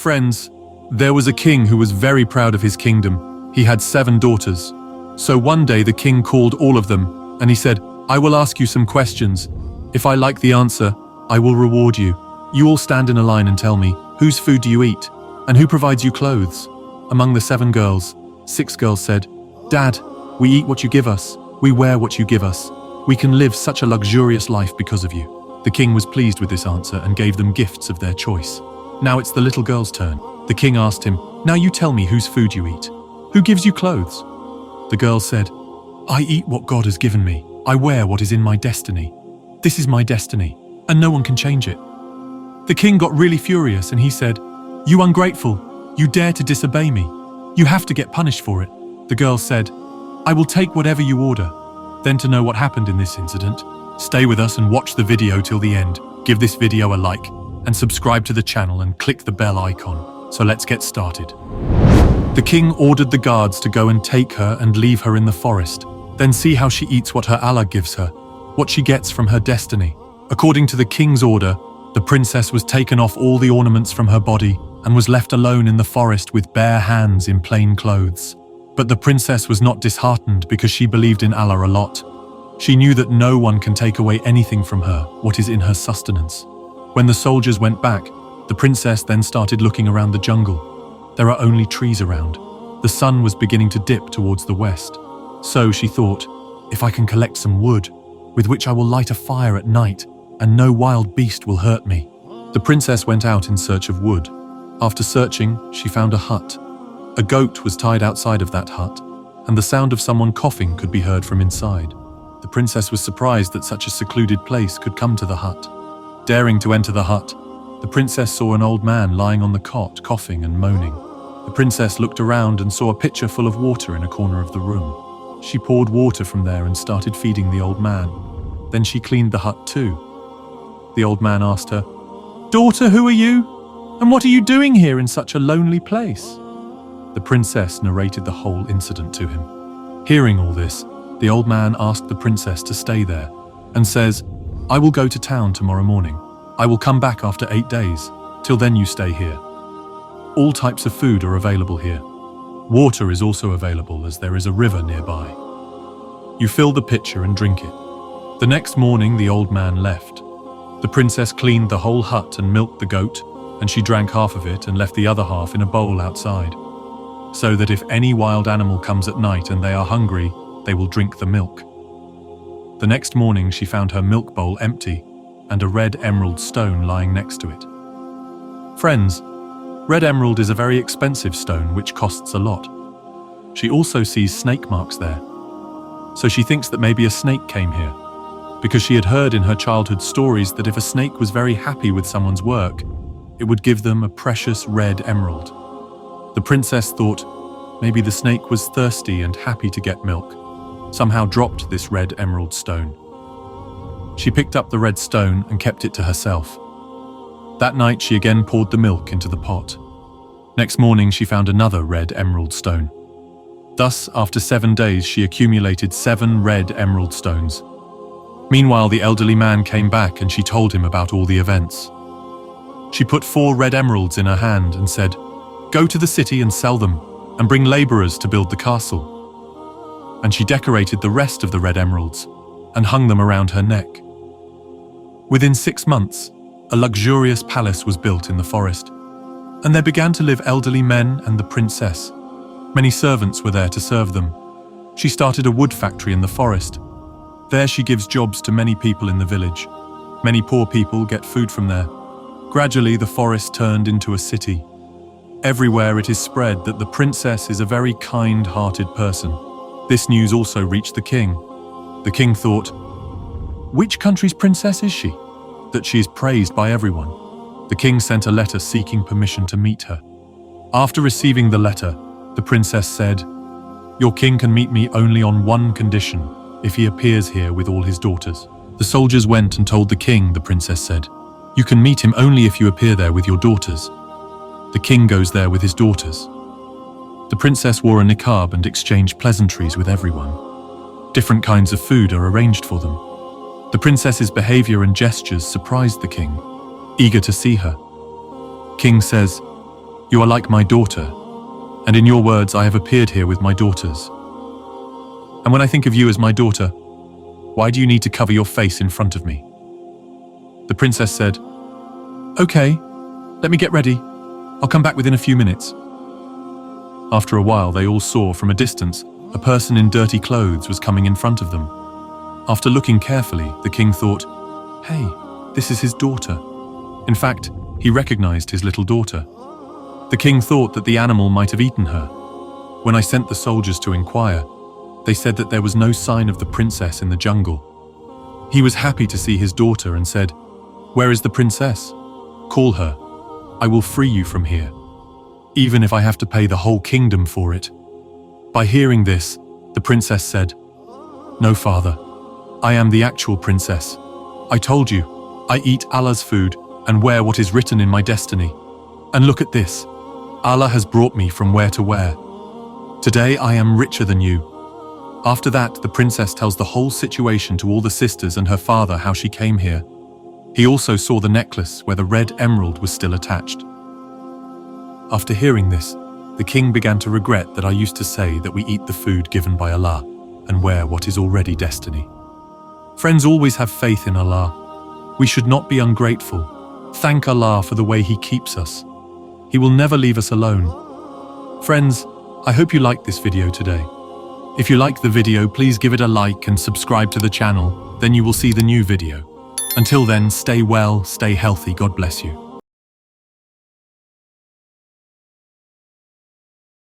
Friends, there was a king who was very proud of his kingdom. He had 7 daughters. So one day the king called all of them, and he said, "I will ask you some questions. If I like the answer, I will reward you. You all stand in a line and tell me, whose food do you eat, and who provides you clothes?" Among the 7 girls, 6 girls said, "Dad, we eat what you give us. We wear what you give us. We can live such a luxurious life because of you." The king was pleased with this answer and gave them gifts of their choice. Now it's the little girl's turn. The king asked him, "Now you tell me whose food you eat. Who gives you clothes?" The girl said, "I eat what God has given me. I wear what is in my destiny. This is my destiny, and no one can change it." The king got really furious and he said, "You ungrateful, you dare to disobey me. You have to get punished for it." The girl said, "I will take whatever you order." Then to know what happened in this incident, stay with us and watch the video till the end. Give this video a like and subscribe to the channel and click the bell icon. So let's get started. The king ordered the guards to go and take her and leave her in the forest. Then see how she eats what her Allah gives her, what she gets from her destiny. According to the king's order, the princess was taken off all the ornaments from her body and was left alone in the forest with bare hands in plain clothes. But the princess was not disheartened because she believed in Allah a lot. She knew that no one can take away anything from her, what is in her sustenance. When the soldiers went back, the princess then started looking around the jungle. There are only trees around. The sun was beginning to dip towards the west. So she thought, if I can collect some wood, with which I will light a fire at night, and no wild beast will hurt me. The princess went out in search of wood. After searching, she found a hut. A goat was tied outside of that hut, and the sound of someone coughing could be heard from inside. The princess was surprised that such a secluded place could come to the hut. Daring to enter the hut, the princess saw an old man lying on the cot, coughing and moaning. The princess looked around and saw a pitcher full of water in a corner of the room. She poured water from there and started feeding the old man. Then she cleaned the hut too. The old man asked her, "Daughter, who are you? And what are you doing here in such a lonely place?" The princess narrated the whole incident to him. Hearing all this, the old man asked the princess to stay there and says, "I will go to town tomorrow morning. I will come back after 8 days. Till then you stay here. All types of food are available here. Water is also available as there is a river nearby. You fill the pitcher and drink it." The next morning the old man left. The princess cleaned the whole hut and milked the goat, and she drank half of it and left the other half in a bowl outside, so that if any wild animal comes at night and they are hungry, they will drink the milk. The next morning she found her milk bowl empty and a red emerald stone lying next to it. Friends, red emerald is a very expensive stone which costs a lot. She also sees snake marks there. So she thinks that maybe a snake came here, because she had heard in her childhood stories that if a snake was very happy with someone's work, it would give them a precious red emerald. The princess thought maybe the snake was thirsty and happy to get milk, somehow dropped this red emerald stone. She picked up the red stone and kept it to herself. That night she again poured the milk into the pot. Next morning she found another red emerald stone. Thus, after 7 days she accumulated 7 red emerald stones. Meanwhile, the elderly man came back and she told him about all the events. She put 4 red emeralds in her hand and said, "Go to the city and sell them, and bring laborers to build the castle." And she decorated the rest of the red emeralds and hung them around her neck. Within 6 months, a luxurious palace was built in the forest, and there began to live elderly men and the princess. Many servants were there to serve them. She started a wood factory in the forest. There she gives jobs to many people in the village. Many poor people get food from there. Gradually, the forest turned into a city. Everywhere it is spread that the princess is a very kind-hearted person. This news also reached the king. The king thought, which country's princess is she, that she is praised by everyone? The king sent a letter seeking permission to meet her. After receiving the letter, the princess said, "Your king can meet me only on one condition, if he appears here with all his daughters." The soldiers went and told the king, the princess said, "You can meet him only if you appear there with your daughters." The king goes there with his daughters. The princess wore a niqab and exchanged pleasantries with everyone. Different kinds of food are arranged for them. The princess's behavior and gestures surprised the king, eager to see her. King says, You are like my daughter, and in your words I have appeared here with my daughters. And when I think of you as my daughter, why do you need to cover your face in front of me?" The princess said, "Okay, let me get ready. I'll come back within a few minutes." After a while, they all saw from a distance a person in dirty clothes was coming in front of them. After looking carefully, the king thought, "Hey, this is his daughter." In fact, he recognized his little daughter. The king thought that the animal might have eaten her. When I sent the soldiers to inquire, they said that there was no sign of the princess in the jungle. He was happy to see his daughter and said, "Where is the princess? Call her. I will free you from here, even if I have to pay the whole kingdom for it." By hearing this, the princess said, "No, father, I am the actual princess. I told you, I eat Allah's food and wear what is written in my destiny. And look at this. Allah has brought me from where to where. Today I am richer than you." After that, the princess tells the whole situation to all the sisters and her father how she came here. He also saw the necklace where the red emerald was still attached. After hearing this, the king began to regret that I used to say that we eat the food given by Allah and wear what is already destiny. Friends, always have faith in Allah. We should not be ungrateful. Thank Allah for the way He keeps us. He will never leave us alone. Friends, I hope you liked this video today. If you liked the video, please give it a like and subscribe to the channel, then you will see the new video. Until then, stay well, stay healthy, God bless you.